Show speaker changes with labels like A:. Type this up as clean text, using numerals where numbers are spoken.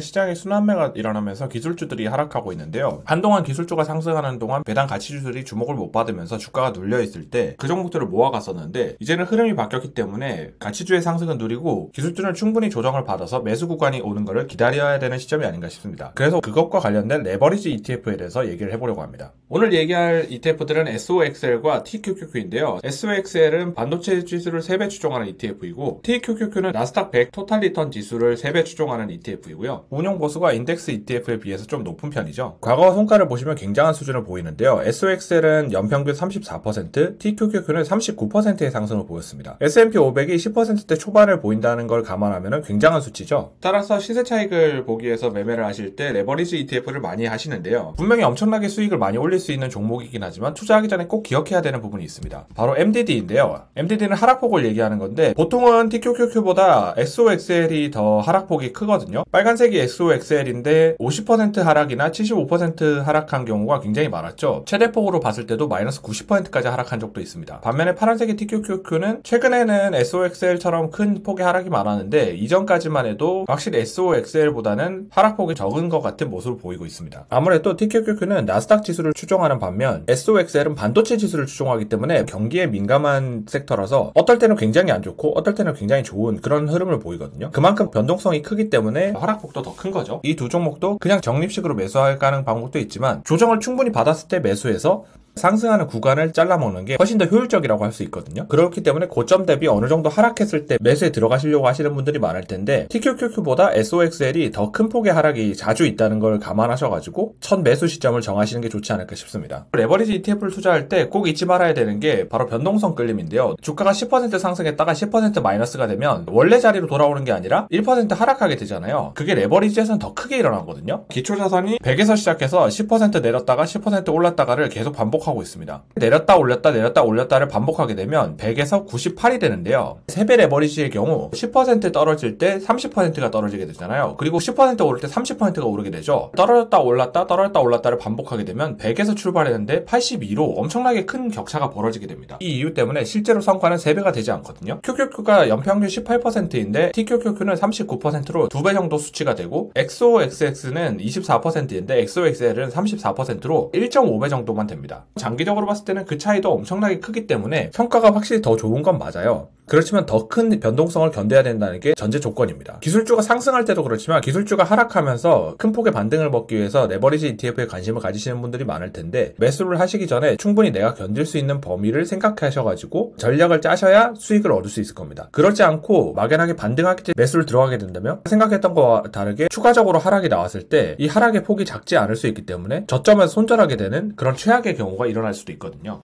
A: 시장에 순환매가 일어나면서 기술주들이 하락하고 있는데요. 한동안 기술주가 상승하는 동안 배당 가치주들이 주목을 못 받으면서 주가가 눌려있을 때 그 종목들을 모아갔었는데 이제는 흐름이 바뀌었기 때문에 가치주의 상승은 누리고 기술주는 충분히 조정을 받아서 매수 구간이 오는 것을 기다려야 되는 시점이 아닌가 싶습니다. 그래서 그것과 관련된 레버리지 ETF에 대해서 얘기를 해보려고 합니다. 오늘 얘기할 ETF들은 SOXL과 TQQQ인데요. SOXL은 반도체 지수를 3배 추종하는 ETF이고 TQQQ는 나스닥 100 토탈 리턴 지수를 3배 추종하는 ETF이고요. 운용 보수가 인덱스 ETF에 비해서 좀 높은 편이죠. 과거 성과를 보시면 굉장한 수준을 보이는데요. SOXL은 연평균 34%, TQQQ는 39%의 상승을 보였습니다. S&P 500이 10%대 초반을 보인다는 걸 감안하면 굉장한 수치죠. 따라서 시세 차익을 보기 위해서 매매를 하실 때 레버리지 ETF를 많이 하시는데요. 분명히 엄청나게 수익을 많이 올릴 수 있는 종목이긴 하지만 투자하기 전에 꼭 기억해야 되는 부분이 있습니다. 바로 MDD인데요. MDD는 하락폭을 얘기하는 건데 보통은 TQQQ보다 SOXL이 더 하락폭이 크거든요. 빨간색이 SOXL인데 50% 하락이나 75% 하락한 경우가 굉장히 많았죠. 최대폭으로 봤을 때도 마이너스 90%까지 하락한 적도 있습니다. 반면에 파란색의 TQQQ는 최근에는 SOXL처럼 큰 폭의 하락이 많았는데 이전까지만 해도 확실히 SOXL보다는 하락폭이 적은 것 같은 모습을 보이고 있습니다. 아무래도 TQQQ는 나스닥 지수를 추종하는 반면 SOXL은 반도체 지수를 추종하기 때문에 경기에 민감한 섹터라서 어떨 때는 굉장히 안 좋고 어떨 때는 굉장히 좋은 그런 흐름을 보이거든요. 그만큼 변동성이 크기 때문에 하락폭도 더 큰 거죠. 이 두 종목도 그냥 적립식으로 매수하는 방법도 있지만 조정을 충분히 받았을 때 매수해서 상승하는 구간을 잘라먹는 게 훨씬 더 효율적이라고 할 수 있거든요. 그렇기 때문에 고점 대비 어느 정도 하락했을 때 매수에 들어가시려고 하시는 분들이 많을 텐데 TQQQ보다 SOXL이 더 큰 폭의 하락이 자주 있다는 걸 감안하셔가지고 첫 매수 시점을 정하시는 게 좋지 않을까 싶습니다. 레버리지 ETF를 투자할 때 꼭 잊지 말아야 되는 게 바로 변동성 끌림인데요. 주가가 10% 상승했다가 10% 마이너스가 되면 원래 자리로 돌아오는 게 아니라 1% 하락하게 되잖아요. 그게 레버리지에서는 더 크게 일어나거든요. 기초자산이 100에서 시작해서 10% 내렸다가 10% 올랐다가를 계속 반복하고 있습니다. 내렸다 올렸다 내렸다 올렸다를 반복하게 되면 100에서 98이 되는데요. 3배 레버리지의 경우 10% 떨어질 때 30%가 떨어지게 되잖아요. 그리고 10% 오를 때 30%가 오르게 되죠. 떨어졌다 올랐다 떨어졌다 올랐다를 반복하게 되면 100에서 출발했는데 82로 엄청나게 큰 격차가 벌어지게 됩니다. 이 이유 때문에 실제로 성과는 3배가 되지 않거든요. QQQ가 연평균 18%인데 TQQQ는 39%로 2배 정도 수치가 되고 XOXX는 24%인데 XOXL은 34%로 1.5배 정도만 됩니다. 장기적으로 봤을 때는 그 차이도 엄청나게 크기 때문에 성과가 확실히 더 좋은 건 맞아요. 그렇지만 더 큰 변동성을 견뎌야 된다는 게 전제 조건입니다. 기술주가 상승할 때도 그렇지만 기술주가 하락하면서 큰 폭의 반등을 먹기 위해서 레버리지 ETF에 관심을 가지시는 분들이 많을 텐데 매수를 하시기 전에 충분히 내가 견딜 수 있는 범위를 생각하셔가지고 전략을 짜셔야 수익을 얻을 수 있을 겁니다. 그렇지 않고 막연하게 반등하기 때문에 매수를 들어가게 된다면 생각했던 것과 다르게 추가적으로 하락이 나왔을 때 이 하락의 폭이 작지 않을 수 있기 때문에 저점에서 손절하게 되는 그런 최악의 경우가 일어날 수도 있거든요.